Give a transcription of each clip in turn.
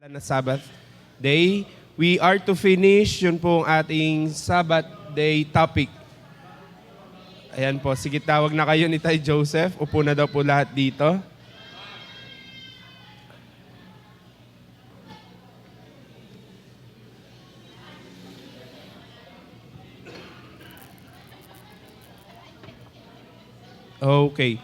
Na Sabbath day. We are to finish, yun po ang ating Sabbath day topic. Ayan po, sige tawag na kayo ni Tay Joseph. Upo na daw po lahat dito. Okay.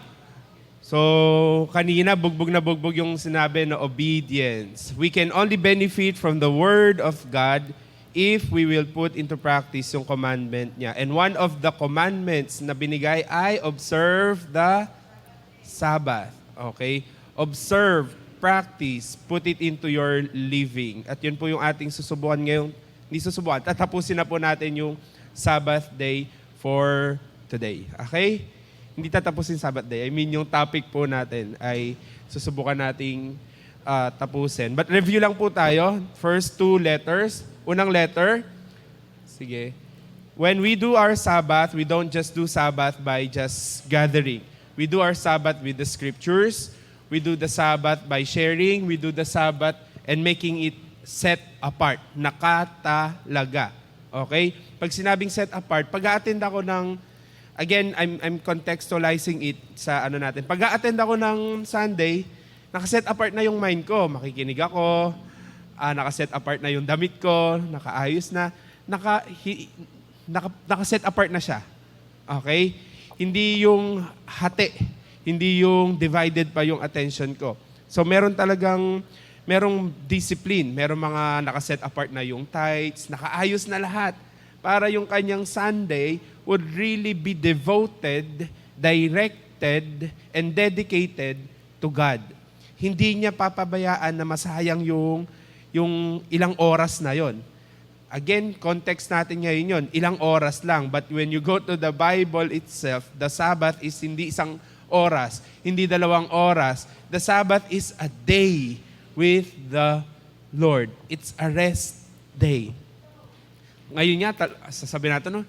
So, kanina bugbog na bugbog yung sinabi na obedience. We can only benefit from the Word of God if we will put into practice yung commandment niya. And one of the commandments na binigay ay observe the Sabbath. Okay? Observe, practice, put it into your living. At yun po yung ating susubukan ngayon. Hindi susubukan, tatapusin na po natin yung Sabbath day for today. Okay? Hindi tatapusin Sabbath day. I mean, yung topic po natin ay susubukan nating tapusin. But review lang po tayo. First two letters. Unang letter, sige. When we do our Sabbath, we don't just do Sabbath by just gathering. We do our Sabbath with the scriptures. We do the Sabbath by sharing. We do the Sabbath and making it set apart. Nakatalaga. Okay? Pag sinabing set apart, pag-a-attend ako ng again, I'm contextualizing it sa ano natin. Pag a-attend ako ng Sunday, nakaset apart na yung mind ko. Makikinig ako, nakaset apart na yung damit ko, nakaayos na, nakaset apart na siya. Okay? Hindi yung hati, hindi yung divided pa yung attention ko. So merong discipline, merong mga nakaset apart na yung tithes, nakaayos na lahat para yung kanyang Sunday would really be devoted, directed, and dedicated to God. Hindi niya papabayaan na masayang yung ilang oras na yon. Again, context natin ngayon yon, ilang oras lang. But when you go to the Bible itself, the Sabbath is hindi isang oras, hindi 2 oras. The Sabbath is a day with the Lord. It's a rest day. Ngayon nga, sasabihin natin, no?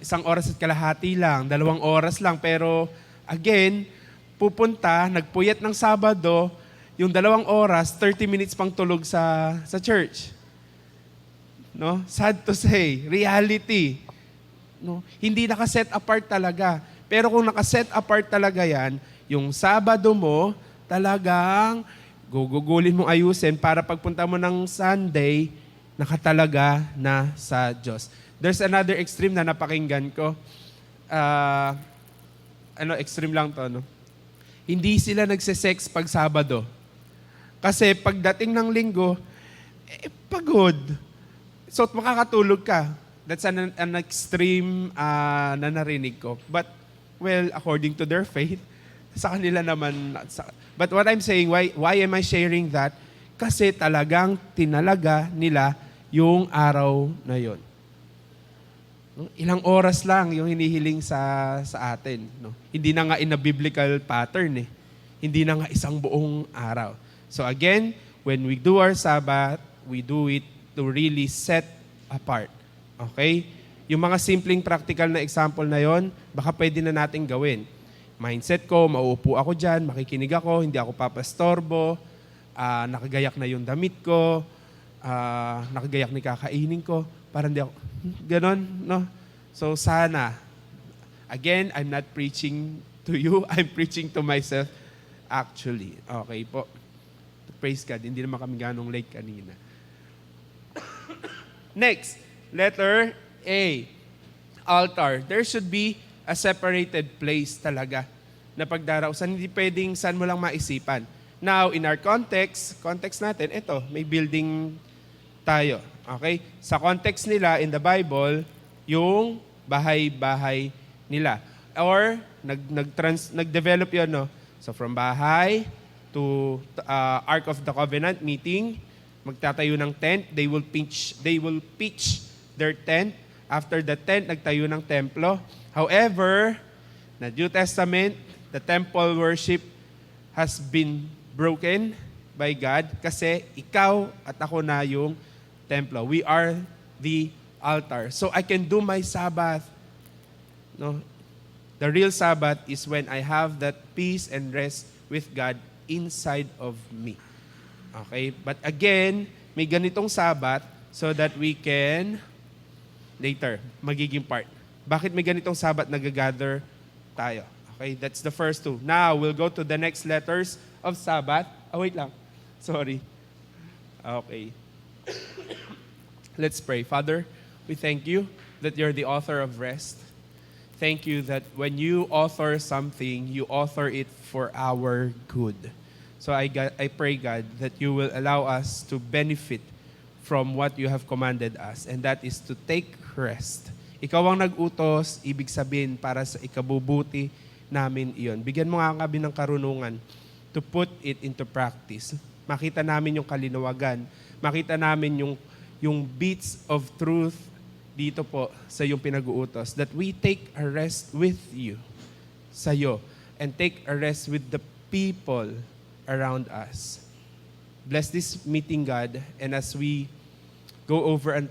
Isang oras at kalahati lang, 2 oras lang. Pero again, nagpuyat ng Sabado, yung 2 oras, 30 minutes pang tulog sa church. No? Sad to say, reality. No? Hindi nakaset apart talaga. Pero kung nakaset apart talaga yan, yung Sabado mo, talagang gugugulin mong ayusin para pagpunta mo ng Sunday, nakatalaga na sa Diyos. There's another extreme na napakinggan ko. Extreme lang to, no? Hindi sila nagsisex pag Sabado. Kasi pagdating ng Linggo, pagod. So, makakatulog ka. That's an extreme na narinig ko. But, well, according to their faith, sa kanila naman. But what I'm saying, why am I sharing that? Kasi talagang tinalaga nila yung araw na yon. No? Ilang oras lang yung hinihiling sa atin. No? Hindi na nga in a biblical pattern. Hindi na nga isang buong araw. So again, when we do our Sabbath, we do it to really set apart. Okay? Yung mga simpleng practical na example na yon, baka pwede na natin gawin. Mindset ko, mauupo ako dyan, makikinig ako, hindi ako papastorbo, nakagayak na yung damit ko, nakagayak ni kakainin ko, parang di ako, ganon, no? So sana, again, I'm not preaching to you, I'm preaching to myself actually. Okay po. Praise God, hindi naman kami ganong late kanina. Next, letter A, altar. There should be a separated place talaga na pagdarausan. Hindi pwedeng saan mo lang maisipan. Now, in our context natin, ito, may building tayo. Okay? Sa context nila in the Bible, yung bahay-bahay nila. Or, nag-develop yun, no? So, from bahay to Ark of the Covenant meeting, magtatayo ng tent, they will pitch their tent. After the tent, nagtayo ng templo. However, na New Testament, the temple worship has been broken by God kasi ikaw at ako na yung templo. We are the altar. So I can do my Sabbath. No? The real Sabbath is when I have that peace and rest with God inside of me. Okay? But again, may ganitong Sabat so that we can, later, magiging part. Bakit may ganitong Sabat nag-gather tayo? Okay, that's the first two. Now, we'll go to the next letters of Sabat. Wait lang. Sorry. Okay. Let's pray. Father, we thank you that you're the author of rest. Thank you that when you author something, you author it for our good. So I pray, God, that you will allow us to benefit from what you have commanded us, and that is to take rest. Ikaw ang nag-utos, ibig sabihin para sa ikabubuti namin iyon. Bigyan mo nga kami ng karunungan to put it into practice. Makita namin yung kalinawagan, makita namin yung beats of truth dito po sa iyong pinag-uutos, that we take a rest with you, sa'yo, and take a rest with the people around us. Bless this meeting, God, and as we go over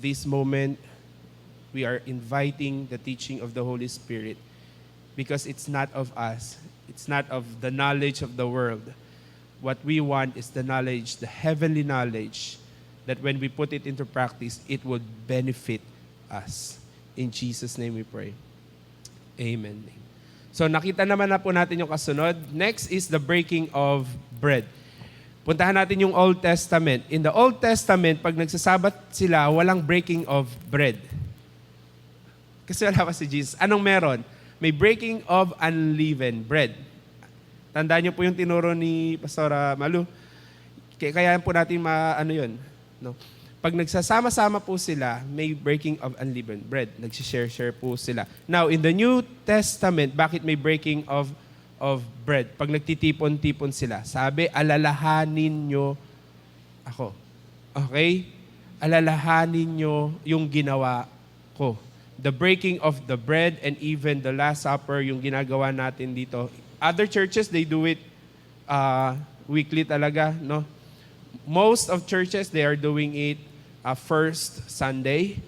this moment, we are inviting the teaching of the Holy Spirit because it's not of us. It's not of the knowledge of the world. What we want is the knowledge, the heavenly knowledge, that when we put it into practice, it would benefit us. In Jesus' name we pray. Amen. So nakita naman na po natin yung kasunod. Next is the breaking of bread. Puntahan natin yung Old Testament. In the Old Testament, pag nagsasabat sila, walang breaking of bread. Kasi wala pa si Jesus. Anong meron? May breaking of unleavened bread. Tandaan niyo po yung tinuro ni Pastora Malu. Kaya po natin yun. No? Pag nagsasama-sama po sila, may breaking of unleavened bread. Nagsishare-share po sila. Now, in the New Testament, bakit may breaking of bread? Pag nagtitipon-tipon sila, sabi, alalahanin nyo ako. Okay? Alalahanin nyo yung ginawa ko. The breaking of the bread and even the Last Supper, yung ginagawa natin dito. Other churches, they do it weekly talaga, no? Most of churches, they are doing it first Sunday.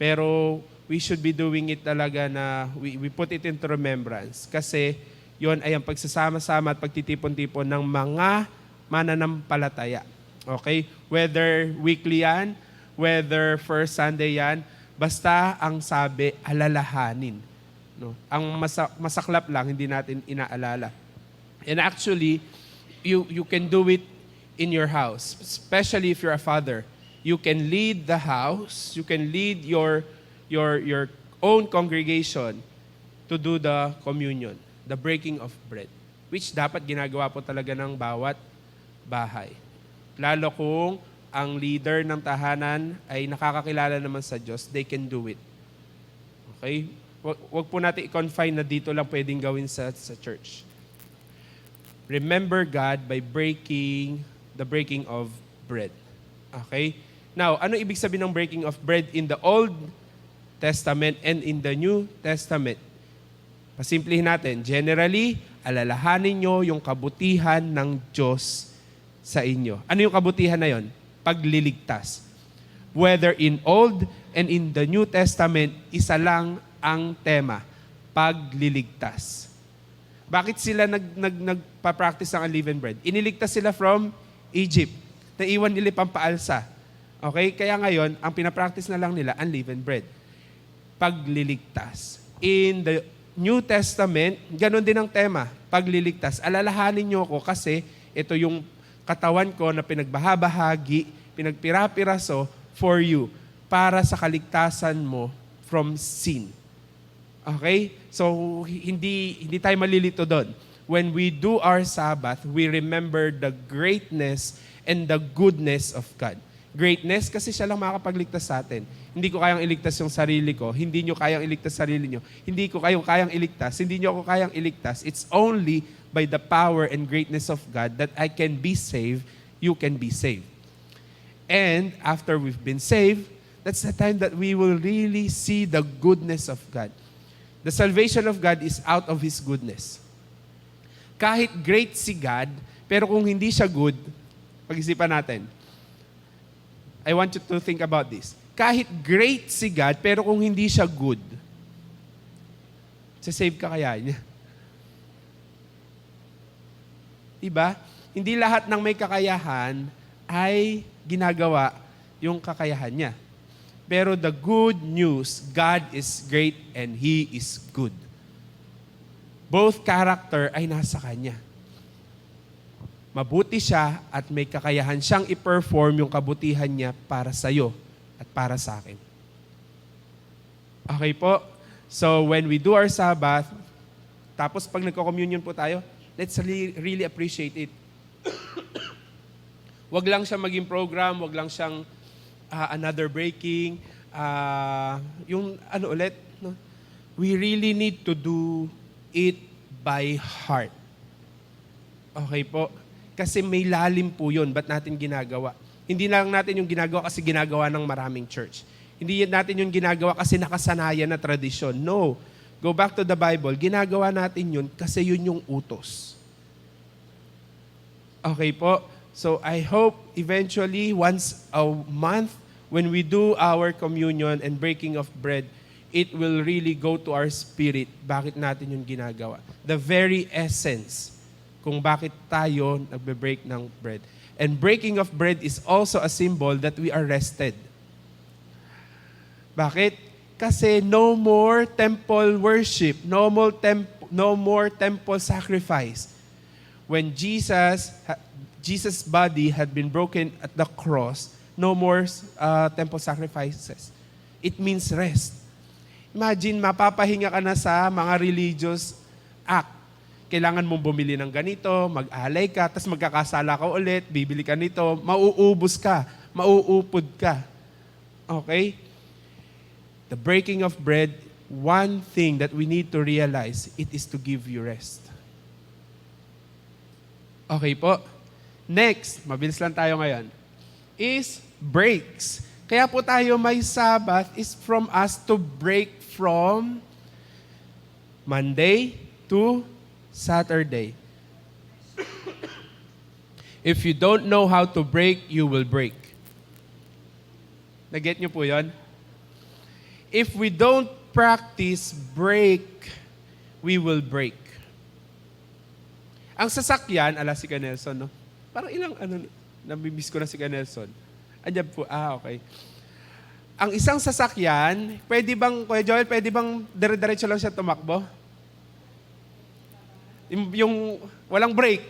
Pero we should be doing it talaga na we put it into remembrance. Kasi yon ay ang pagsasama-sama at pagtitipon-tipon ng mga mananampalataya. Okay? Whether weekly yan, whether first Sunday yan, basta ang sabi, alalahanin. No? Ang masaklap lang, hindi natin inaalala. And actually, you can do it in your house, especially if you're a father. You can lead the house, you can lead your own congregation to do the communion, the breaking of bread, which dapat ginagawa po talaga ng bawat bahay. Lalo kung ang leader ng tahanan ay nakakakilala naman sa Diyos, they can do it. Okay? Wag po natin i-confine na dito lang pwedeng gawin sa church. Remember God by the breaking of bread. Okay? Now, ano ibig sabihin ng breaking of bread in the Old Testament and in the New Testament? Pasimplihin natin. Generally, alalahanin nyo yung kabutihan ng Diyos sa inyo. Ano yung kabutihan na yon? Pagliligtas. Whether in Old and in the New Testament, isa lang ang tema, pagliligtas. Bakit sila nagpa-practice ng unleavened bread? Iniligtas sila from Egypt. Naiwan nila pampaalsa. Okay? Kaya ngayon, ang pinapractice na lang nila, unleavened bread. Pagliligtas. In the New Testament, ganun din ang tema, pagliligtas. Alalahanin nyo ako kasi ito yung katawan ko na pinagbahabahagi, pinagpirapiraso for you, para sa kaligtasan mo from sin. Okay? So, hindi tayo malilito doon. When we do our Sabbath, we remember the greatness and the goodness of God. Greatness kasi siya lang makakapagligtas sa atin. Hindi ko kayang iligtas yung sarili ko. Hindi nyo kayang iligtas sarili nyo. Hindi ko kayang iligtas. Hindi nyo ako kayang iligtas. It's only by the power and greatness of God that I can be saved, you can be saved. And after we've been saved, that's the time that we will really see the goodness of God. The salvation of God is out of His goodness. Kahit great si God, pero kung hindi siya good, pag-isipan natin. I want you to think about this. Kahit great si God, pero kung hindi siya good, sasave ka kaya niya? Diba? Hindi lahat ng may kakayahan ay ginagawa yung kakayahan niya. Pero the good news, God is great and He is good. Both character ay nasa Kanya. Mabuti siya at may kakayahan siyang i-perform yung kabutihan niya para sa iyo at para sa akin. Okay po? So when we do our Sabbath, tapos pag nagko-communion po tayo, let's really appreciate it. Wag lang siya maging program, wag lang siyang another breaking, yung ano ulit, no? We really need to do it by heart. Okay po? Kasi may lalim po yun. Ba't natin ginagawa? Hindi lang natin yung ginagawa kasi ginagawa ng maraming church. Hindi natin yung ginagawa kasi nakasanayan na tradisyon. No. Go back to the Bible. Ginagawa natin yun kasi yun yung utos. Okay po? So I hope eventually once a month when we do our communion and breaking of bread, it will really go to our spirit. Bakit natin yung ginagawa? The very essence kung bakit tayo nagbe-break ng bread. And breaking of bread is also a symbol that we are rested. Bakit? Kasi no more temple worship, no more temple sacrifice. When Jesus' body had been broken at the cross, no more temple sacrifices. It means rest. Imagine, mapapahinga ka na sa mga religious act. Kailangan mong bumili ng ganito, mag-alay ka, tapos magkakasala ka ulit, bibili ka nito, mauubos ka, mauupod ka. Okay? The breaking of bread, one thing that we need to realize, it is to give you rest. Okay po? Next, mabilis lang tayo ngayon, is breaks. Kaya po tayo may Sabbath is from us to break from Monday to Saturday. If you don't know how to break, you will break. Naget niyo po yun? If we don't practice break, we will break. Ang sasakyan, ala si Ka Nelson, no? Parang nabimiss ko na si Ka Nelson. Andiyan po, okay. Ang isang sasakyan, pwede bang, Kuya Joel, pwede bang dire-diretso lang siya tumakbo? Yung walang break.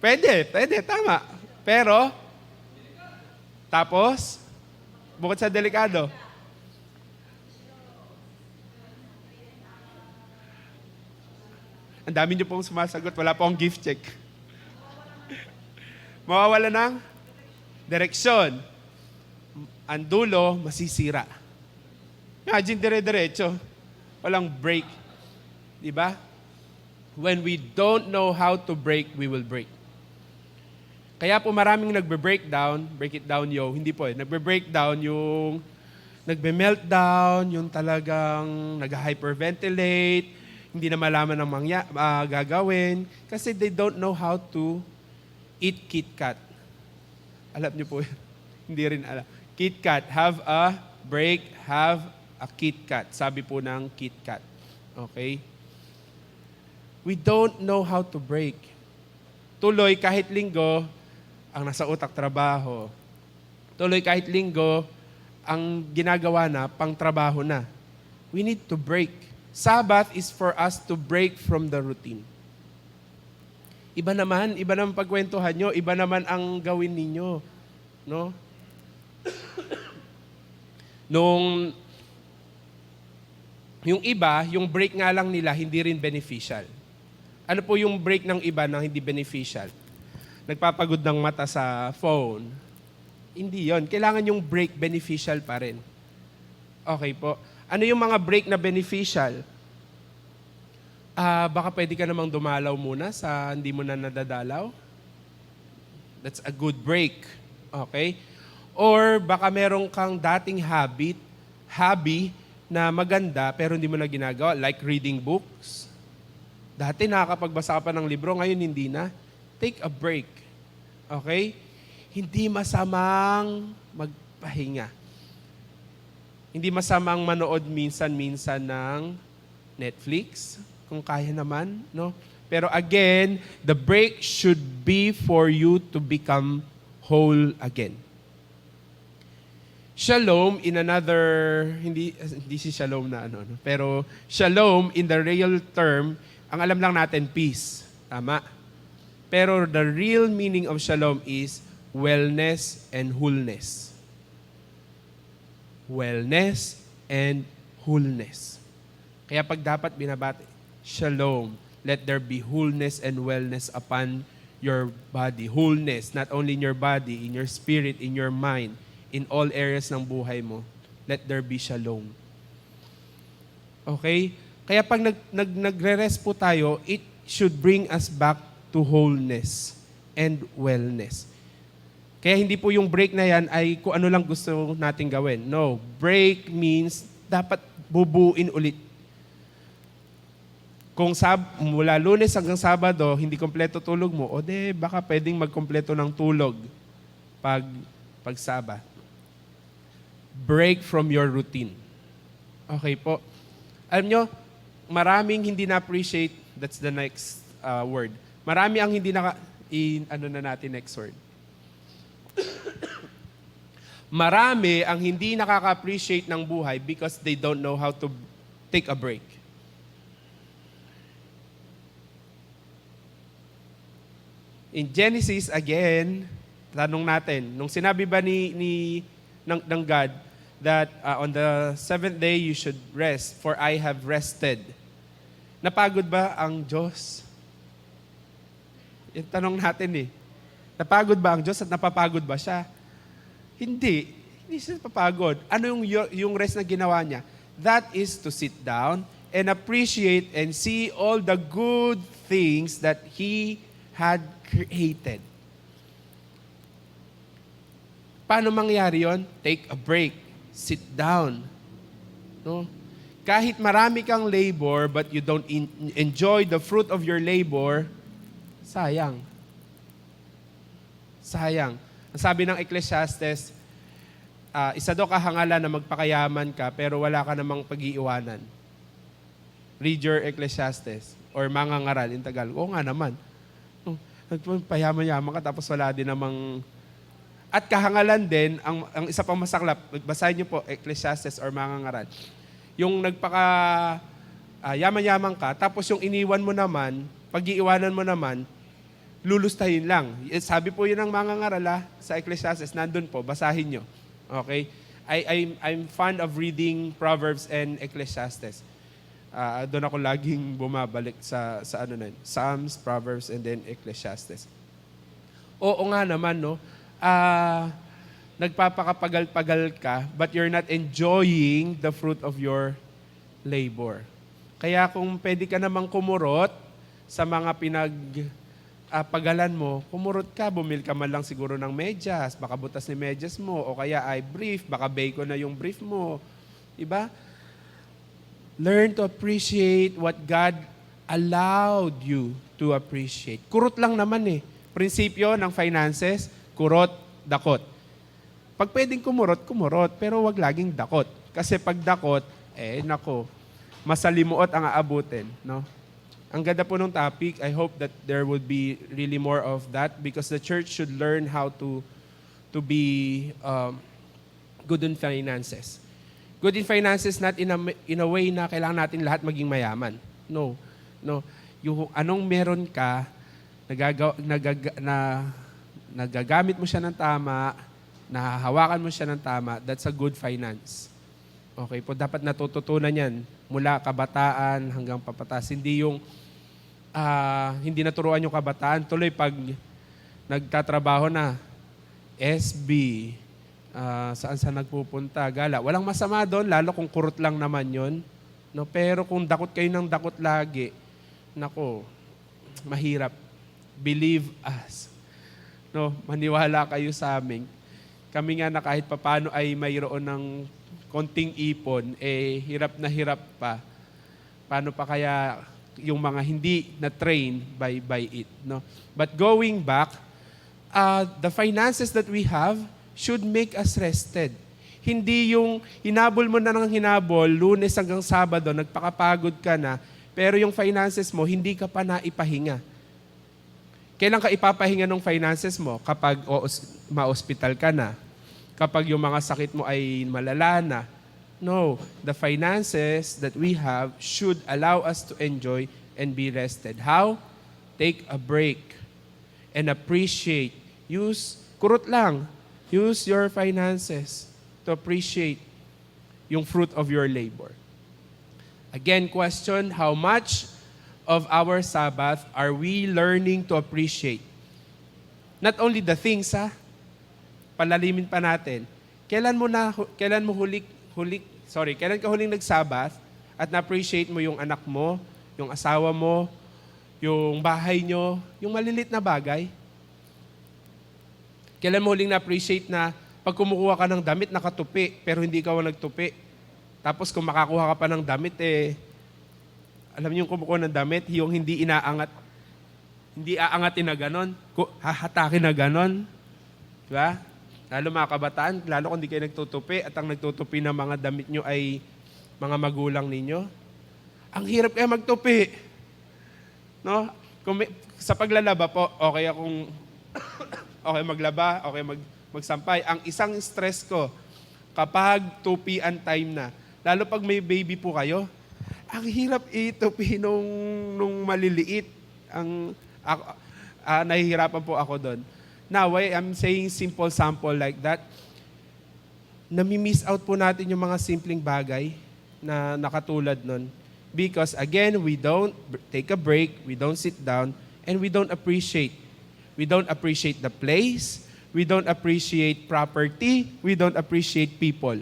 Pwede, tama. Pero, tapos, bukod sa delikado, ang dami niyo pong sumasagot, wala pong gift check. Mawawala ng direksyon. Ang dulo, masisira. Imagine dire-diretso. Walang break. Diba? When we don't know how to break, we will break. Kaya po maraming nagbe-breakdown, break it down yo, hindi po nagbe-breakdown yung nagbe-meltdown, yung talagang nag-hyperventilate, hindi na malaman ang gagawin, kasi they don't know how to eat KitKat. Alam niyo po, hindi rin alam. KitKat, have a break, have a KitKat. Sabi po ng KitKat. Okay? We don't know how to break. Tuloy kahit linggo, ang nasa utak trabaho. Tuloy kahit linggo, ang ginagawa na, pang trabaho na. We need to break. Sabbath is for us to break from the routine. Iba naman pagkwentuhan nyo, iba naman ang gawin ninyo. No? Yung iba, yung break nga lang nila, hindi rin beneficial. Ano po yung break ng iba na hindi beneficial? Nagpapagod ng mata sa phone. Hindi yon. Kailangan yung break beneficial pa rin. Okay po. Ano yung mga break na beneficial? Baka pwede ka namang dumalaw muna sa hindi mo na nadadalaw. That's a good break. Okay? Or baka meron kang dating hobby na maganda pero hindi mo na ginagawa, like reading books. Dati nakakapagbasa ka pa ng libro, ngayon hindi na. Take a break. Okay? Hindi masamang magpahinga. Hindi masamang manood minsan-minsan ng Netflix, kung kaya naman, no? Pero again, the break should be for you to become whole again. Shalom in another, hindi si shalom na ano, no? Pero shalom in the real term, ang alam lang natin, peace. Tama? Pero the real meaning of shalom is wellness and wholeness. Wellness and wholeness. Kaya pag dapat binabati, shalom, let there be wholeness and wellness upon your body. Wholeness, not only in your body, in your spirit, in your mind, in all areas ng buhay mo. Let there be shalom. Okay? Kaya pag nagre-rest po tayo, it should bring us back to wholeness and wellness. Kaya hindi po yung break na yan ay kung ano lang gusto natin gawin. No, break means dapat bubuin ulit. Kung mula Lunes hanggang Sabado, hindi kompleto tulog mo, o baka pwedeng magkompleto ng tulog pag Sabat. Break from your routine. Okay po. Alam nyo, maraming hindi na-appreciate, that's the next word. Marami ang hindi next word. Marami ang hindi nakaka-appreciate ng buhay because they don't know how to take a break. In Genesis, again, tanong natin, nung sinabi ba ng God that on the seventh day you should rest, for I have rested. Napagod ba ang Diyos? Yung tanong natin Napagod ba ang Diyos at napapagod ba siya? Hindi. Hindi siya napapagod. Ano yung rest na ginawa niya? That is to sit down and appreciate and see all the good things that He had created. Paano mangyari yon? Take a break. Sit down. No? Kahit marami kang labor but you don't enjoy the fruit of your labor, sayang. Sayang. Ang sabi ng Ecclesiastes, isa daw kahangalan na magpakayaman ka pero wala ka namang pag-iiwanan. Read your Ecclesiastes or mangangaral in Tagalog. Oo nga naman. Nagpayaman-yaman ka tapos wala din namang... At kahangalan din, ang isa pang masaklap, basahin niyo po Ecclesiastes or mangangaral. Yung yaman-yaman ka, tapos yung iniwan mo naman, pag-iiwanan mo naman, lulustahin lang. Sabi po yun ng mangangaral sa Ecclesiastes, nandun po, basahin nyo. Okay? I'm fond of reading Proverbs and Ecclesiastes. Doon ako laging bumabalik sa Psalms, Proverbs, and then Ecclesiastes. Oo nga naman, no? Nagpapakapagal-pagal ka, but you're not enjoying the fruit of your labor. Kaya kung pwede ka namang kumurot sa mga pagalan mo, kumurot ka, bumili ka man lang siguro ng medyas, baka butas ni medyas mo, o kaya ay brief, baka bacon na yung brief mo. Diba? Learn to appreciate what God allowed you to appreciate. Kurot lang naman Prinsipyo ng finances, kurot, dakot. Pag pwedeng kumurot, pero wag laging dakot. Kasi pag dakot, masalimuot ang aabutin. No? Ang ganda po ng topic. I hope that there would be really more of that because the church should learn how to be good in finances. Good in finances not in a way na kailangan natin lahat maging mayaman. No. Yung anong meron ka, nagagamit mo siya ng tama, nahahawakan mo siya ng tama, that's a good finance. Okay po, dapat natututunan yan mula kabataan hanggang papatas. Hindi yung hindi naturuan yung kabataan, tuloy pag nagtatrabaho na, SB, saan nagpupunta, gala. Walang masama doon, lalo kung kurot lang naman yon. No? Pero kung dakot kayo ng dakot lagi, mahirap. Believe us. No, maniwala kayo sa amin. Kami nga na kahit papano ay mayroon ng konting ipon, hirap na hirap pa. Paano pa kaya yung mga hindi na-train by it, no? But going back, the finances that we have should make us rested. Hindi yung hinabol mo na ng hinabol, Lunes hanggang Sabado, nagpakapagod ka na, Pero yung finances mo, hindi ka pa naipahinga. Kailan ka ipapahinga ng finances mo? Kapag ma-hospital ka na. Kapag yung mga sakit mo ay malala na. No, the finances that we have should allow us to enjoy and be rested. How? Take a break and appreciate. Kurot lang, use your finances to appreciate yung fruit of your labor. Again, question, how much of our Sabbath are we learning to appreciate? Not only the things, palalimin pa natin. Kailan ka huling nag-Sabbath at na-appreciate mo yung anak mo, yung asawa mo, yung bahay nyo, yung malilit na bagay? Kailan mo huling na-appreciate na pag kumukuha ka ng damit, nakatupi, pero hindi ka nagtupi? Tapos kung makakuha ka pa ng damit, alam niyo yung kumukuha ng damit, yung hindi aangatin na ganon, hahatakin na ganon. Diba? Lalo mga kabataan, lalo kung hindi kayo nagtutupi at ang nagtutupi ng mga damit nyo ay mga magulang ninyo. Ang hirap kaya magtupi. No? Sa paglalaba po, okay akong okay maglaba, okay magsampay. Ang isang stress ko, kapag tupian time na, lalo pag may baby po kayo, ang hirap itupi nung maliliit. Nahihirapan po ako doon. Now, why I'm saying simple sample like that, nami-miss out po natin yung mga simpleng bagay na nakatulad nun. Because again, we don't take a break, we don't sit down, and we don't appreciate. We don't appreciate the place, we don't appreciate property, we don't appreciate people.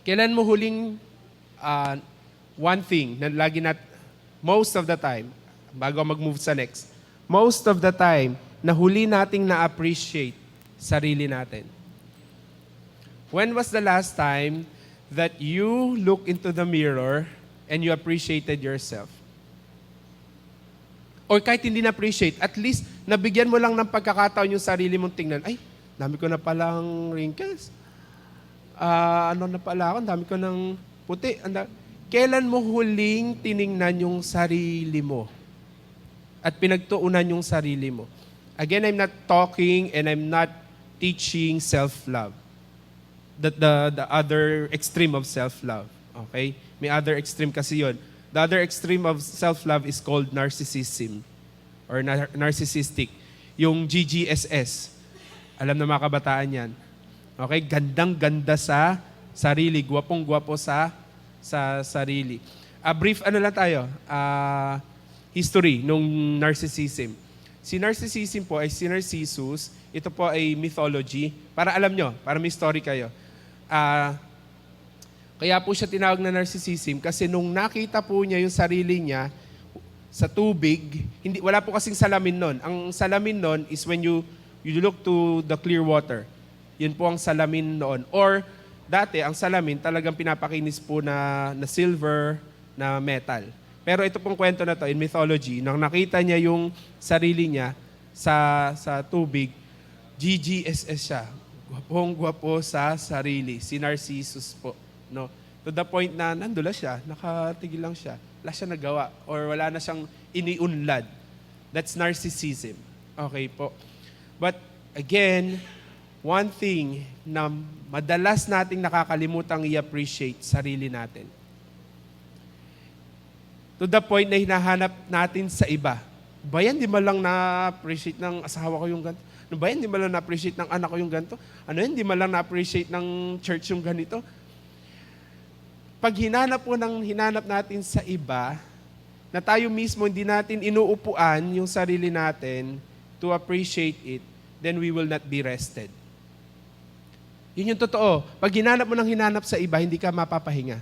Kailan mo huling one thing na lagi most of the time, bago mag-move sa next, most of the time, na huli nating na-appreciate sarili natin? When was the last time that you look into the mirror and you appreciated yourself? Or kahit hindi na-appreciate, at least nabigyan mo lang ng pagkakataon yung sarili mong tingnan, ay, dami ko na palang wrinkles. Na pala ako, dami ko ng puti. Kailan mo huling tiningnan yung sarili mo? At pinagtuunan yung sarili mo? Again, I'm not talking and I'm not teaching self-love. The other extreme of self-love. Okay? May other extreme kasi yun. The other extreme of self-love is called narcissism or narcissistic. Yung GGSS. Alam na mga kabataan yan. Okay? Gandang-ganda sa sarili. Gwapong-gwapo sa sarili. Brief lang tayo. History nung narcissism. Si narcissism po ay si Narcissus. Ito po ay mythology. Para alam nyo, para may story kayo. Kaya po siya tinawag na narcissism kasi nung nakita po niya yung sarili niya sa tubig, wala po kasing salamin nun. Ang salamin nun is when you look to the clear water. Yun po ang salamin noon. Or dati, ang salamin talagang pinapakinis po na silver, na metal. Pero ito pong kwento na to in mythology, nang nakita niya yung sarili niya sa tubig, GGSS siya. Gwapong-gwapo sa sarili. Si Narcissus po. No? To the point na nandula siya, nakatigil lang siya. Wala siya nagawa or wala na siyang iniunlad. That's narcissism. Okay po. But again, one thing na madalas nating nakakalimutang i-appreciate sarili natin. To the point na hinahanap natin sa iba. Ba yan, di mo lang na-appreciate ng asawa ko yung ganito? Ano ba yan, di mo lang na-appreciate ng anak ko yung ganito? Ano yan, di mo lang na-appreciate ng church yung ganito? Pag hinanap natin sa iba, na tayo mismo hindi natin inuupuan yung sarili natin to appreciate it, then we will not be rested. Yun yung totoo. Pag hinanap mo ng hinanap sa iba, hindi ka mapapahinga.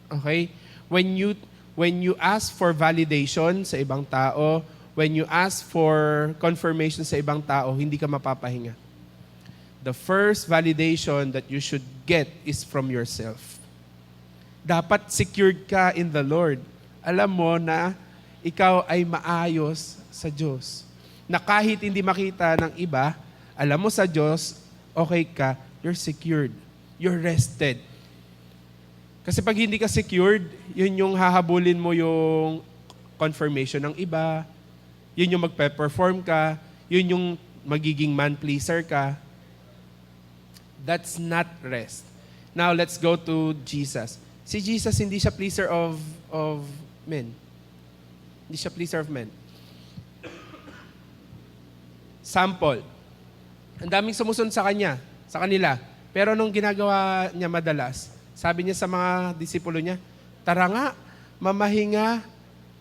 Okay? When you ask for validation sa ibang tao, when you ask for confirmation sa ibang tao, hindi ka mapapahinga. The first validation that you should get is from yourself. Dapat secured ka in the Lord. Alam mo na ikaw ay maayos sa Diyos. Na kahit hindi makita ng iba, alam mo sa Diyos, okay ka, you're secured. You're rested. Kasi pag hindi ka secured, yun yung hahabulin mo yung confirmation ng iba, yun yung magpe-perform ka, yun yung magiging man-pleaser ka. That's not rest. Now, let's go to Jesus. Si Jesus, hindi siya pleaser of men. Hindi siya pleaser of men. Sample. Ang daming sumusunod sa kanila. Pero nung ginagawa niya madalas, sabi niya sa mga disipulo niya, tara nga, mamahinga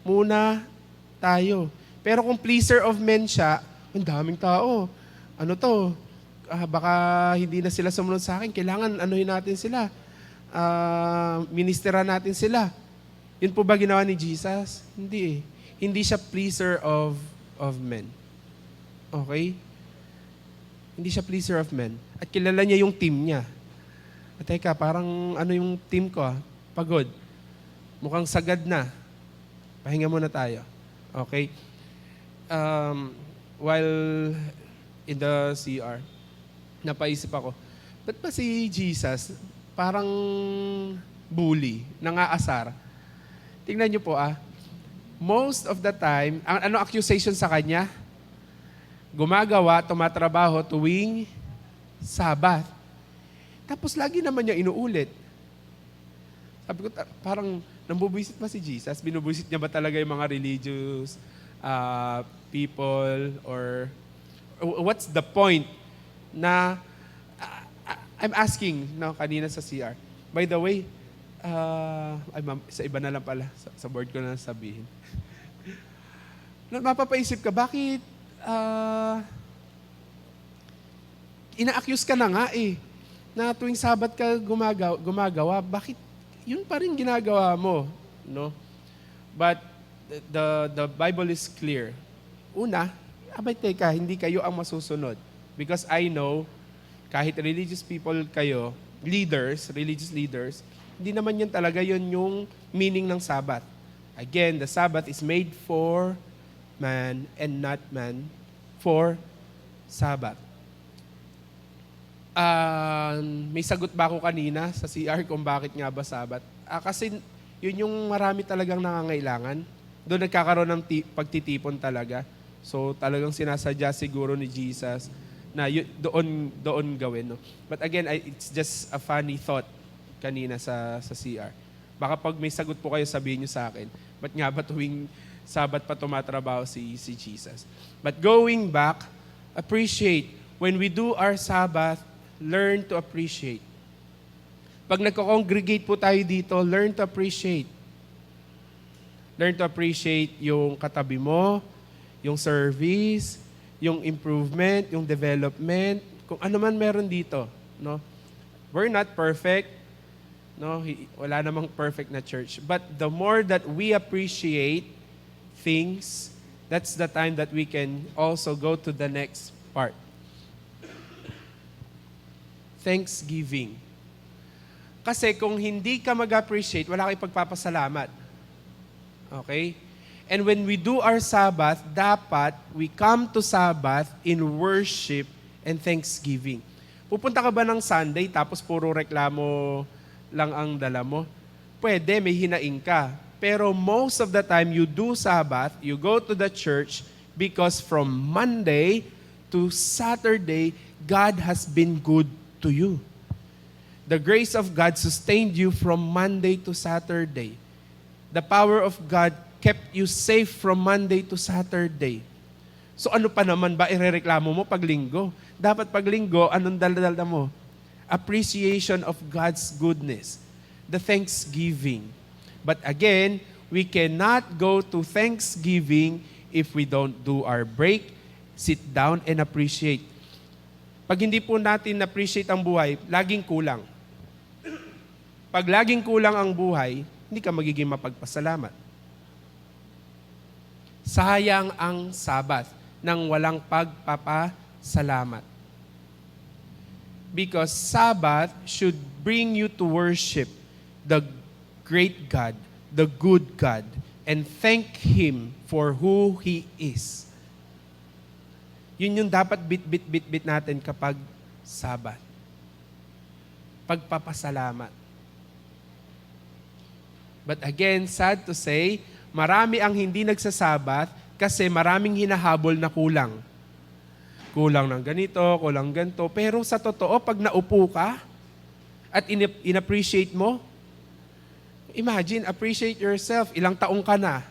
muna tayo. Pero kung pleaser of men siya, ang daming tao. Ano to? Baka hindi na sila sumunod sa akin. Kailangan anuhin natin sila. Ministeran natin sila. Yun po ba ginawa ni Jesus? Hindi eh. Hindi siya pleaser of men. Okay? Hindi siya pleaser of men. At kilala niya yung team niya. At teka, parang ano yung team ko Pagod. Mukhang sagad na. Pahinga muna tayo. Okay? While in the CR, napaisip ako, ba't ba si Jesus parang bully, nangaasar? Tingnan niyo po most of the time, ano accusation sa kanya? Gumagawa, tumatrabaho tuwing Sabat. Tapos lagi naman niya inuulit. Sabi ko, parang nambubuisit ba si Jesus? Binubuisit niya ba talaga yung mga religious people? Or what's the point na, I'm asking kanina sa CR. By the way, sa iba na lang pala, sa board ko na sabihin. Mapapaisip ka, bakit ina-accuse ka na nga na tuwing Sabat ka gumagawa, bakit yun pa rin ginagawa mo? No? But the Bible is clear. Una, teka, hindi kayo ang masusunod. Because I know, kahit religious people kayo, religious leaders, hindi naman yan talaga yun yung meaning ng Sabat. Again, the Sabbath is made for man and not man for Sabbath. May sagot ba ako kanina sa CR kung bakit nga ba Sabbath? Kasi yun yung marami talagang nangangailangan. Doon nagkakaroon ng pagtitipon talaga. So talagang sinasadya siguro ni Jesus na doon gawin. No? But again, it's just a funny thought kanina sa CR. Baka pag may sagot po kayo, sabihin nyo sa akin, ba't nga ba tuwing Sabat pa tumatrabaho si Jesus? But going back, appreciate. When we do our Sabbath, learn to appreciate. Pag nagko-congregate po tayo dito, learn to appreciate. Learn to appreciate yung katabi mo, yung service, yung improvement, yung development, kung ano man meron dito. No? We're not perfect. No? Wala namang perfect na church. But the more that we appreciate things, that's the time that we can also go to the next part. Thanksgiving. Kasi kung hindi ka mag-appreciate, wala kang ipagpapasalamat. Okay? And when we do our Sabbath, dapat we come to Sabbath in worship and thanksgiving. Pupunta ka ba ng Sunday tapos puro reklamo lang ang dala mo? Pwede, may hinaing ka. Pero most of the time you do Sabbath, you go to the church because from Monday to Saturday, God has been good to you. The grace of God sustained you from Monday to Saturday. The power of God kept you safe from Monday to Saturday. So ano pa naman ba irereklamo mo pag Linggo? Dapat pag Linggo, anong dala-dala mo? Appreciation of God's goodness. The thanksgiving. But again, we cannot go to Thanksgiving if we don't do our break, sit down, and appreciate. Pag hindi po natin appreciate ang buhay, laging kulang. Pag laging kulang ang buhay, hindi ka magiging mapagpasalamat. Sayang ang Sabat nang walang pagpapasalamat. Because Sabat should bring you to worship the great God, the good God, and thank Him for who He is. Yun yung dapat bit natin kapag Sabat. Pagpapasalamat. But again, sad to say, marami ang hindi nagsasabat kasi maraming hinahabol na kulang. Kulang ng ganito, kulang ganito. Pero sa totoo, pag naupo ka at in-appreciate mo, imagine, appreciate yourself. Ilang taong ka na?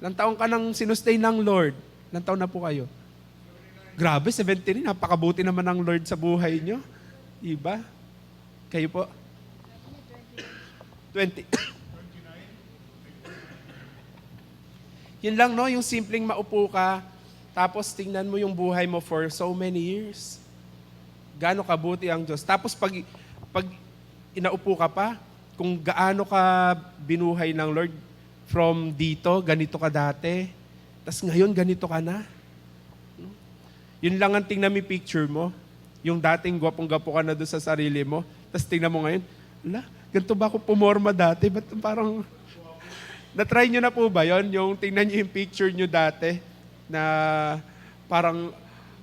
Ilang taong ka nang sinustay ng Lord? Ilang taon na po kayo? Grabe, 70 rin. Napakabuti naman ng Lord sa buhay nyo. Iba? Kayo po? 20. Yun lang, no? Yung simpleng maupo ka, tapos tingnan mo yung buhay mo for so many years. Gaano kabuti ang Diyos. Tapos pag inaupo ka pa, kung gaano ka binuhay ng Lord from dito, ganito ka dati, tapos ngayon ganito ka na. Yun lang ang tingnan mo picture mo. Yung dating gwapong-gwapo ka na doon sa sarili mo, tapos tingnan mo ngayon, ala, ganito ba ako pumorma dati? Ba't parang... Na-try nyo na po ba yon? Yung tingnan nyo yung picture nyo dati na parang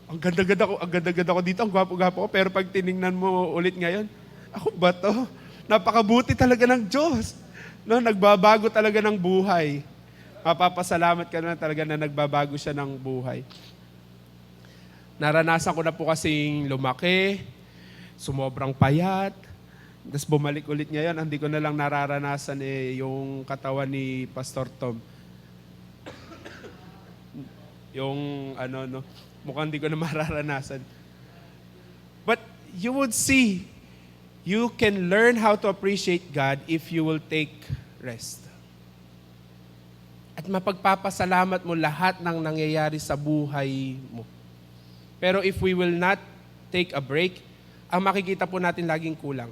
ang ganda-ganda ko dito, ang gwapo-gwapo ko, pero pag tiningnan mo ulit ngayon, ako ba to? Napakabuti talaga ng Diyos. No, nagbabago talaga ng buhay. Mapapasalamat ka na talaga na nagbabago siya ng buhay. Naranasan ko na po kasing lumaki, sumobrang payat, tapos bumalik ulit ngayon, hindi ko na lang nararanasan yung katawan ni Pastor Tom. Yung mukhang hindi ko na mararanasan. But you would see, you can learn how to appreciate God if you will take rest. At mapagpapasalamat mo lahat ng nangyayari sa buhay mo. Pero if we will not take a break, ang makikita po natin laging kulang.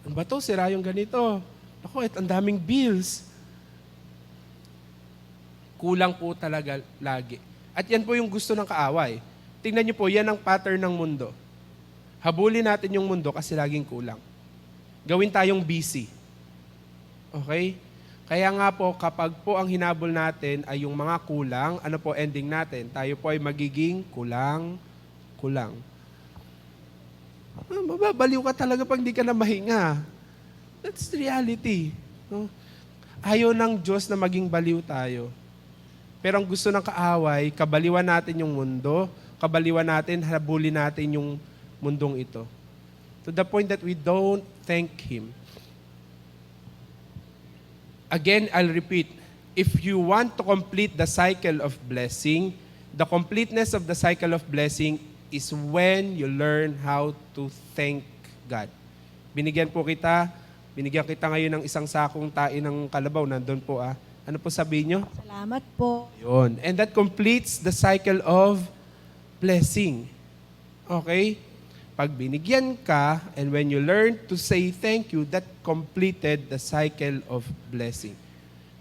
Ano ba to? Sira yung ganito. Ako, ang daming bills. Kulang po talaga lagi. At yan po yung gusto ng kaaway. Tingnan niyo po, yan ang pattern ng mundo. Habulin natin yung mundo kasi laging kulang. Gawin tayong busy. Okay? Kaya nga po, kapag po ang hinabol natin ay yung mga kulang, ano po ending natin? Tayo po ay magiging kulang. Mababaliw ka talaga pag hindi ka na mahinga. That's the reality. No? Ayaw ng Diyos na maging baliw tayo. Pero ang gusto ng kaaway, kabaliwan natin yung mundo, kabaliwan natin, habulin natin yung mundong ito. To the point that we don't thank Him. Again, I'll repeat, if you want to complete the cycle of blessing, the completeness of the cycle of blessing is when you learn how to thank God. Binigyan kita ngayon ng isang sakong tain ng kalabaw. Nandun po Ano po sabihin nyo? Salamat po. Yun. And that completes the cycle of blessing. Okay? Pag binigyan ka, and when you learn to say thank you, that completed the cycle of blessing.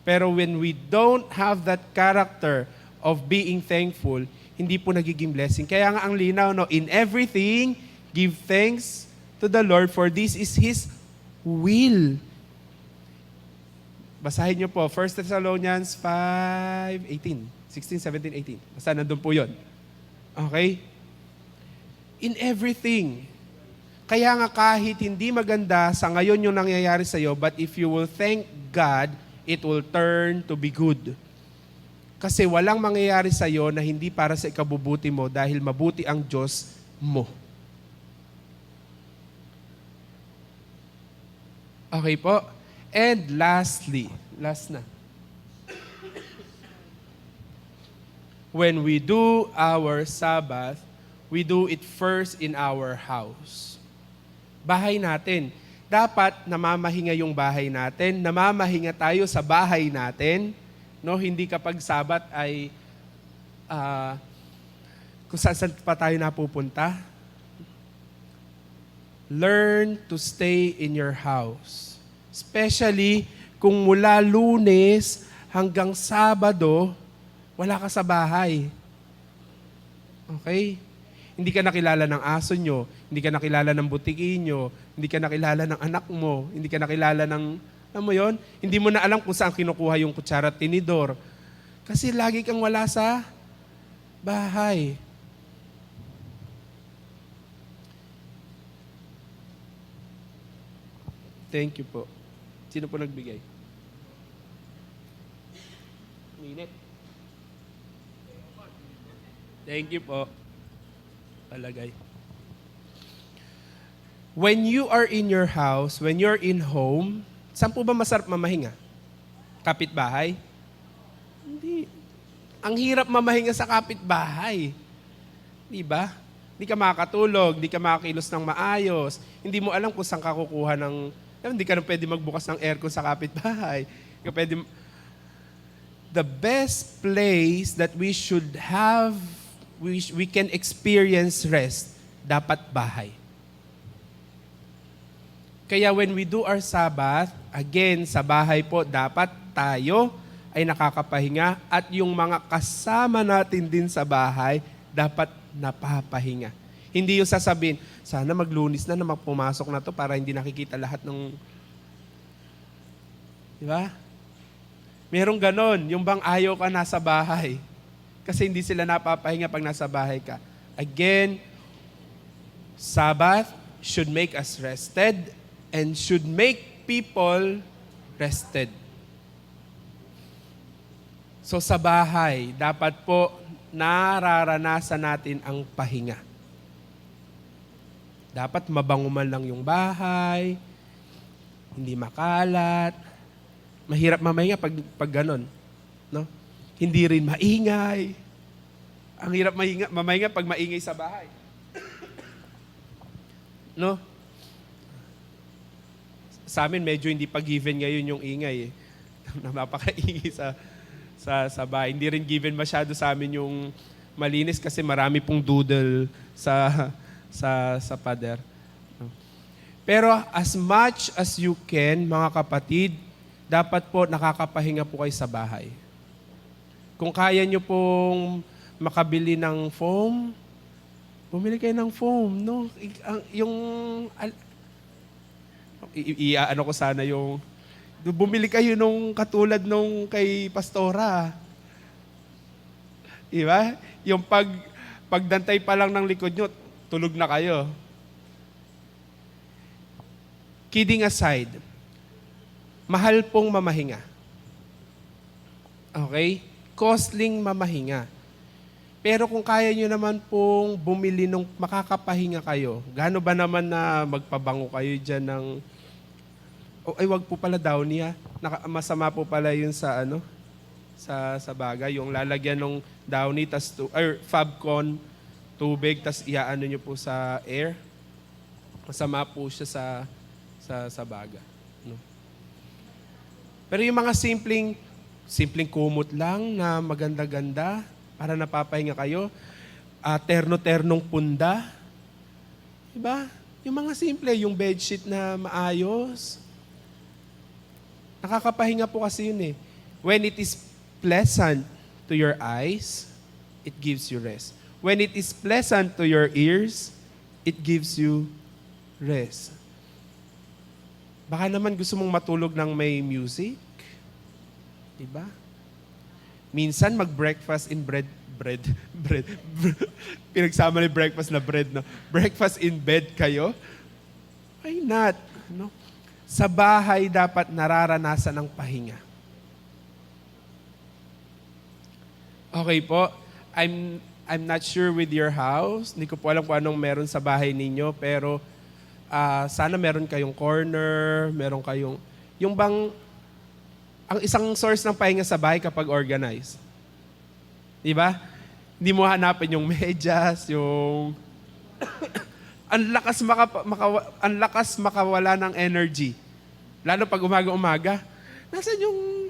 Pero when we don't have that character of being thankful, hindi po nagiging blessing. Kaya nga ang linaw, no? In everything, give thanks to the Lord, for this is His will. Basahin niyo po, 1 Thessalonians 5:18, 16, 17, 18. Basta nandun po yun. Okay? In everything. Kaya nga kahit hindi maganda sa ngayon yung nangyayari sa'yo, but if you will thank God, it will turn to be good. Kasi walang mangyayari sa'yo na hindi para sa ikabubuti mo dahil mabuti ang Diyos mo. Okay po? And lastly, last na. When we do our Sabbath, we do it first in our house. Bahay natin. Dapat namamahinga yung bahay natin. Namamahinga tayo sa bahay natin. No, hindi kapag Sabat ay kung saan pa tayo napupunta. Learn to stay in your house. Especially kung mula Lunes hanggang Sabado, wala ka sa bahay. Okay? Hindi ka nakilala ng aso nyo, hindi ka nakilala ng butiki nyo, hindi ka nakilala ng anak mo, hindi ka nakilala ng... Alam mo yun? Hindi mo na alam kung saan kinukuha yung kutsara at tinidor. Kasi lagi kang wala sa bahay. Thank you po. Sino po nagbigay? Minute. Thank you po. Palagay. When you are in your house, when you're in home, saan po ba masarap mamahinga? Kapitbahay? Hindi. Ang hirap mamahinga sa kapitbahay. Di ba? Hindi ka makakatulog, hindi ka makakilos ng maayos, hindi mo alam kung saan ka kukuha ng... Hindi ka na pwede magbukas ng aircon sa kapitbahay. Hindi ka pwede... The best place that we should have, we can experience rest, dapat bahay. Kaya when we do our Sabbath, again, sa bahay po, dapat tayo ay nakakapahinga at yung mga kasama natin din sa bahay, dapat napapahinga. Hindi yung sasabihin, sana maglunis na pumasok na to para hindi nakikita lahat ng... Di ba? Merong ganon, yung bang ayaw ka nasa bahay. Kasi hindi sila napapahinga pag nasa bahay ka. Again, Sabbath should make us rested and should make people rested. So sa bahay, dapat po nararanasan natin ang pahinga. Dapat mabango man lang yung bahay, hindi makalat. Mahirap mamahinga pag ganon. No? Hindi rin maingay. Ang hirap mamahinga pag maingay sa bahay. No? Sa amin, medyo hindi pa given ngayon yung ingay. Napakaingay sa bahay. Hindi rin given masyado sa amin yung malinis kasi marami pong doodle sa pader. Pero as much as you can, mga kapatid, dapat po nakakapahinga po kayo sa bahay. Kung kaya nyo pong makabili ng foam, bumili kayo ng foam, no? Ano ko sana yung... Bumili kayo nung katulad nung kay Pastora. Diba? Yung pagdantay pa lang ng likod nyo, tulog na kayo. Kidding aside, mahal pong mamahinga. Okay? Costling mamahinga. Pero kung kaya nyo naman pong bumili nung makakapahinga kayo, gaano ba naman na magpabango kayo dyan ng... Ay, wag po pala Downy ha. Masama po pala yun sa sa bagay. Yung lalagyan ng Downy, Fabcon, tubig, tas iaano nyo po sa air. Masama po siya sa baga. No? Pero yung mga simpleng kumot lang na maganda-ganda para napapahinga kayo, terno-ternong punda. Diba? Yung mga simple, yung bedsheet na maayos. Nakakapahinga po kasi yun eh. When it is pleasant to your eyes, it gives you rest. When it is pleasant to your ears, it gives you rest. Baka naman gusto mong matulog ng may music. Diba? Minsan mag-breakfast in bread. Pinagsama ni breakfast na bread, no? Breakfast in bed kayo? Why not? No? Sa bahay dapat nararanasan ng pahinga. Okay po. I'm not sure with your house. Hindi ko po alam kung anong meron sa bahay ninyo, pero sana meron kayong corner, meron kayong... Yung bang... Ang isang source ng pahinga sa bahay kapag organized. Di ba? Hindi mo hanapin yung medyas, yung... ang lakas makawala ng energy. Lalo pag umaga-umaga, nasan yung,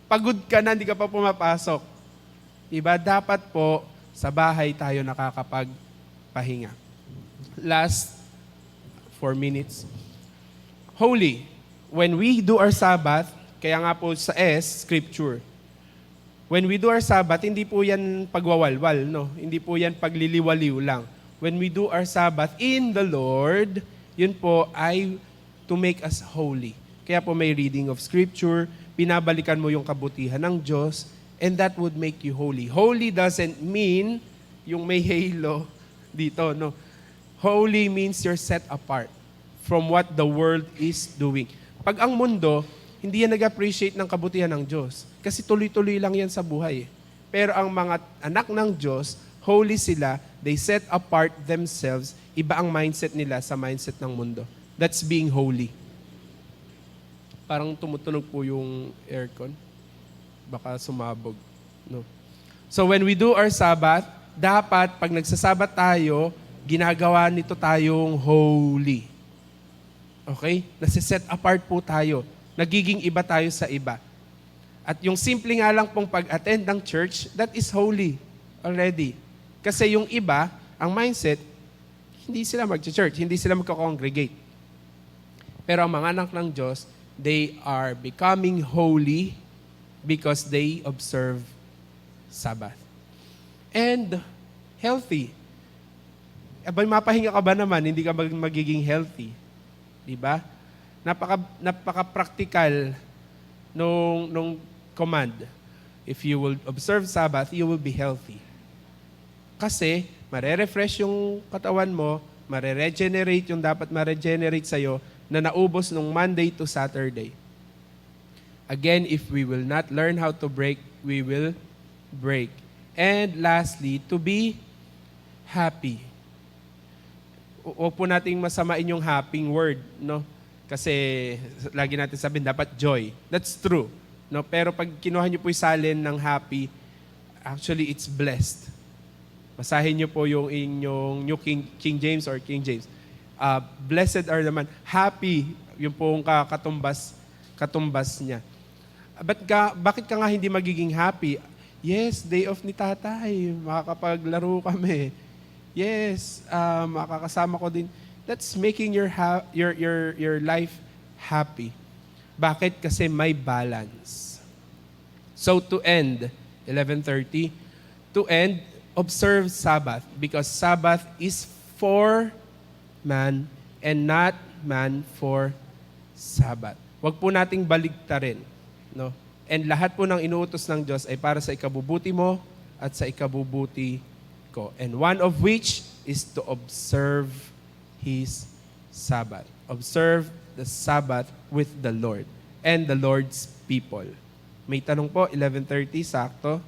pagod ka na, hindi ka pa pumapasok. Diba? Dapat po, sa bahay tayo nakakapagpahinga. Last 4 minutes. Holy. When we do our Sabbath, kaya nga po sa Scripture, when we do our Sabbath, hindi po yan pagwawalwal, no? Hindi po yan pagliliwaliw lang. When we do our Sabbath in the Lord, yun po ay to make us holy. Kaya po may reading of Scripture, pinabalikan mo yung kabutihan ng Diyos, and that would make you holy. Holy doesn't mean yung may halo dito, no? Holy means you're set apart from what the world is doing. Pag ang mundo, hindi yan nag-appreciate ng kabutihan ng Diyos. Kasi tuloy-tuloy lang yan sa buhay. Pero ang mga anak ng Diyos, holy sila, they set apart themselves, iba ang mindset nila sa mindset ng mundo. That's being holy. Parang tumutunog po yung aircon. Baka sumabog. No. So when we do our Sabbath, dapat pag nagsasabat tayo, ginagawa nito tayong holy. Okay? Nasiset apart po tayo. Nagiging iba tayo sa iba. At yung simple nga lang pong pag-attend ng church, that is holy already. Kasi yung iba, ang mindset, hindi sila mag-church, hindi sila magka-congregate. Pero ang mga anak ng Diyos, they are becoming holy because they observe Sabbath. And healthy. Abay, mapahinga ka ba naman, hindi ka magiging healthy? Diba? Napaka-practical nung command. If you will observe Sabbath, you will be healthy. Kasi, mare-refresh yung katawan mo, mare-regenerate yung dapat ma-regenerate sa'yo na naubos nung Monday to Saturday. Again, if we will not learn how to break, we will break. And lastly, to be happy. Huwag po nating masamain yung happy word, no? Kasi lagi natin sabihin, dapat joy. That's true. No? Pero pag kinuha niyo po yung salin ng happy, actually it's blessed. Basahin niyo po yung inyong New King James or King James. Blessed are naman. Happy, yung pong katumbas niya. Bakit ka nga hindi magiging happy? Yes, day off ni tatay. Makakapaglaro kami. Yes, makakasama ko din. That's making your life happy. Bakit? Kasi may balance. So to end, 11:30, to end, observe Sabbath because Sabbath is for man and not man for Sabbath. Huwag po nating baligtarin, no? And lahat po ng inuutos ng Diyos ay para sa ikabubuti mo at sa ikabubuti ko. And one of which is to observe His Sabbath. Observe the Sabbath with the Lord and the Lord's people. May tanong po, 11:30, sakto.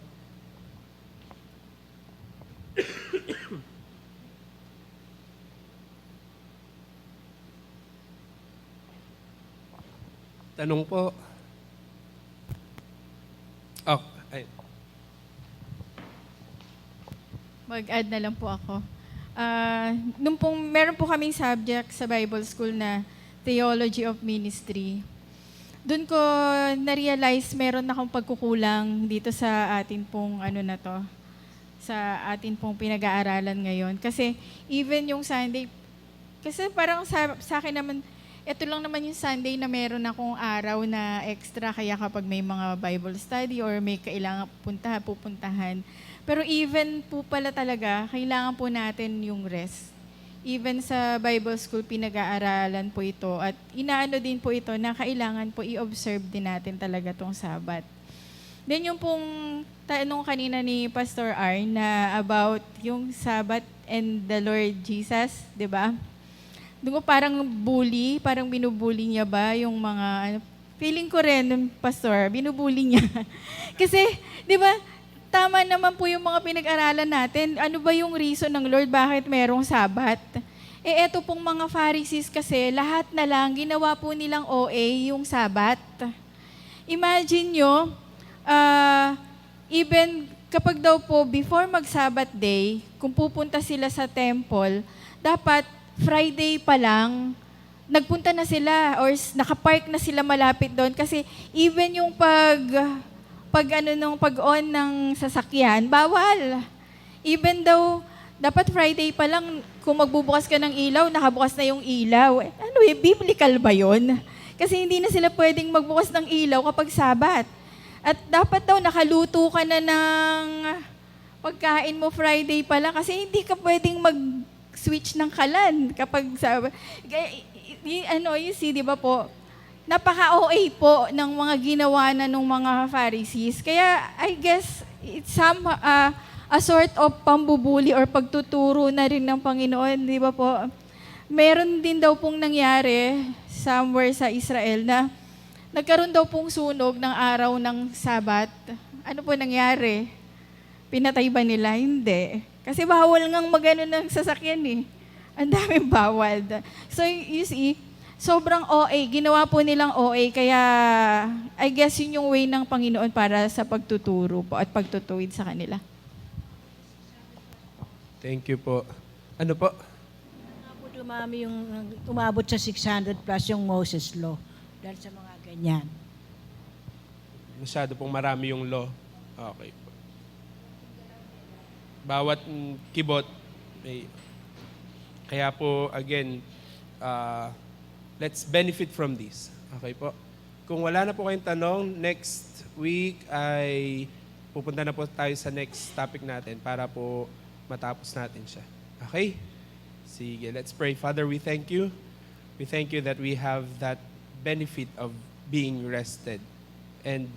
Tanong po. Oh, ay. Mag-add na lang po ako. Meron po kaming subject sa Bible School na Theology of Ministry. Doon ko na-realize meron akong pagkukulang dito sa atin pong sa atin pong pinag-aaralan ngayon. Kasi even yung Sunday, kasi parang sa akin naman, ito lang naman yung Sunday na meron akong araw na extra, kaya kapag may mga Bible study or may kailangan pupuntahan. Pero even po pala talaga, kailangan po natin yung rest. Even sa Bible School, pinag-aaralan po ito. At inaano din po ito na kailangan po i-observe din natin talaga tong Sabat. Then yung pong tanong kanina ni Pastor R na about yung Sabat and the Lord Jesus, di ba? Doon ko parang binubuli niya ba yung mga, feeling ko rin, Pastor, binubuli niya. Kasi, di ba, tama naman po yung mga pinag-aralan natin. Ano ba yung reason ng Lord bakit merong Sabat? Eto pong mga Pharisees kasi, lahat na lang, ginawa po nilang OA yung Sabat. Imagine nyo, even kapag daw po, before mag-Sabat day, kung pupunta sila sa temple, dapat Friday pa lang, nagpunta na sila or nakapark na sila malapit doon kasi even yung pag-on ng sasakyan, bawal. Even daw, dapat Friday pa lang, kung magbubukas ka ng ilaw, nakabukas na yung ilaw. Biblical ba yun? Kasi hindi na sila pwedeng magbukas ng ilaw kapag Sabat. At dapat daw, nakaluto ka na ng pagkain mo Friday pa lang kasi hindi ka pwedeng mag-switch ng kalan kapag Sabat. You see, di ba po, napaka-OA po ng mga ginawa na ng mga Pharisees. Kaya I guess it's a sort of pambubuli or pagtuturo na rin ng Panginoon, di ba po? meron din daw pong nangyari somewhere sa Israel na nagkaroon daw pong sunog ng araw ng Sabat. Ano po nangyari? Pinatay ba nila? Hindi. Kasi bawal ngang magano ng sasakyan eh. Ang daming bawal. So you see, sobrang OA. Ginawa po nilang OA. Kaya I guess yun yung way ng Panginoon para sa pagtuturo po at pagtutuwid sa kanila. Thank you po. Ano po? Dumami yung umabot sa 600 plus yung Moses Law dahil sa mga ganyan. Masyado pong marami yung law. Okay po. Bawat kibot may... Kaya po, again, let's benefit from this. Okay po? Kung wala na po kayong tanong, next week ay pupunta na po tayo sa next topic natin para po matapos natin siya. Okay? Sige, let's pray. Father, we thank you. We thank you that we have that benefit of being rested. And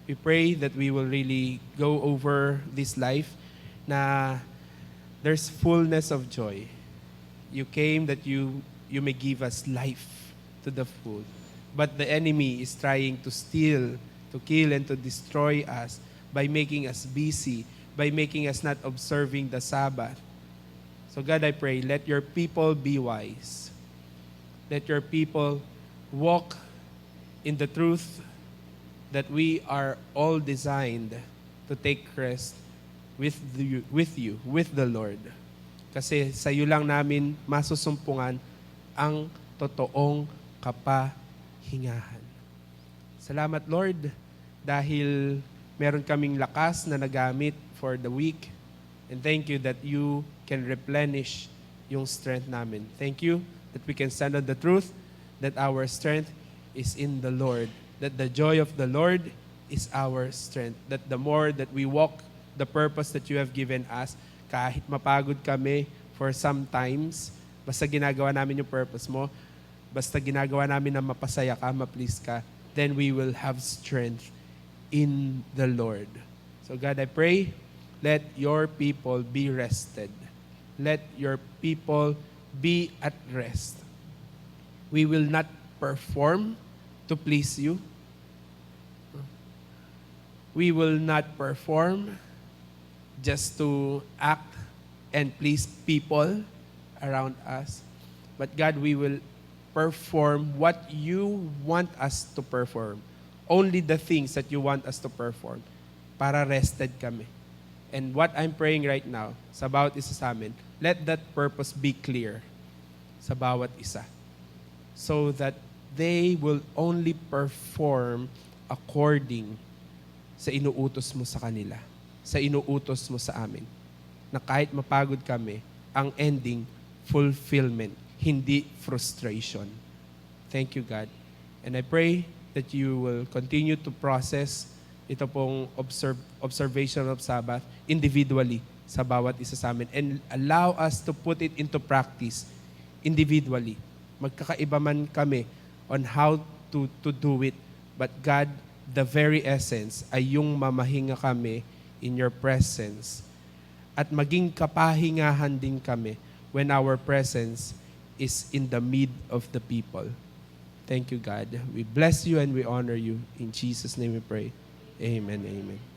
we pray that we will really go over this life na there's fullness of joy. You came that you may give us life to the full. But the enemy is trying to steal, to kill, and to destroy us by making us busy, by making us not observing the Sabbath. So God, I pray, let your people be wise. Let your people walk in the truth that we are all designed to take rest with the Lord. Kasi sa iyo lang namin masusumpungan ang totoong kapahingahan. Salamat, Lord, dahil meron kaming lakas na nagamit for the week. And thank you that you can replenish yung strength namin. Thank you that we can stand on the truth, that our strength is in the Lord, that the joy of the Lord is our strength, that the more that we walk the purpose that you have given us, kahit mapagod kami for some times, basta ginagawa namin yung purpose mo, basta ginagawa namin na mapasaya ka, ma-please ka, then we will have strength in the Lord. So God, I pray, let your people be rested. Let your people be at rest. We will not perform to please you. We will not perform just to act and please people around us. But God, we will perform what you want us to perform. Only the things that you want us to perform. Para rested kami. And what I'm praying right now, sa bawat isa sa amin, let that purpose be clear sa bawat isa. So that they will only perform according sa inuutos mo sa kanila. Sa inuutos mo sa amin. Na kahit mapagod kami, ang ending, fulfillment, hindi frustration. Thank you, God. And I pray that you will continue to process ito pong observation of Sabbath individually sa bawat isa sa amin and allow us to put it into practice individually. Magkakaiba man kami on how to do it, but God, the very essence ay yung mamahinga kami in your presence at maging kapahingahan din kami when our presence is in the mid of the people. Thank you, God. We bless you and we honor you. In Jesus' name we pray. Amen, amen.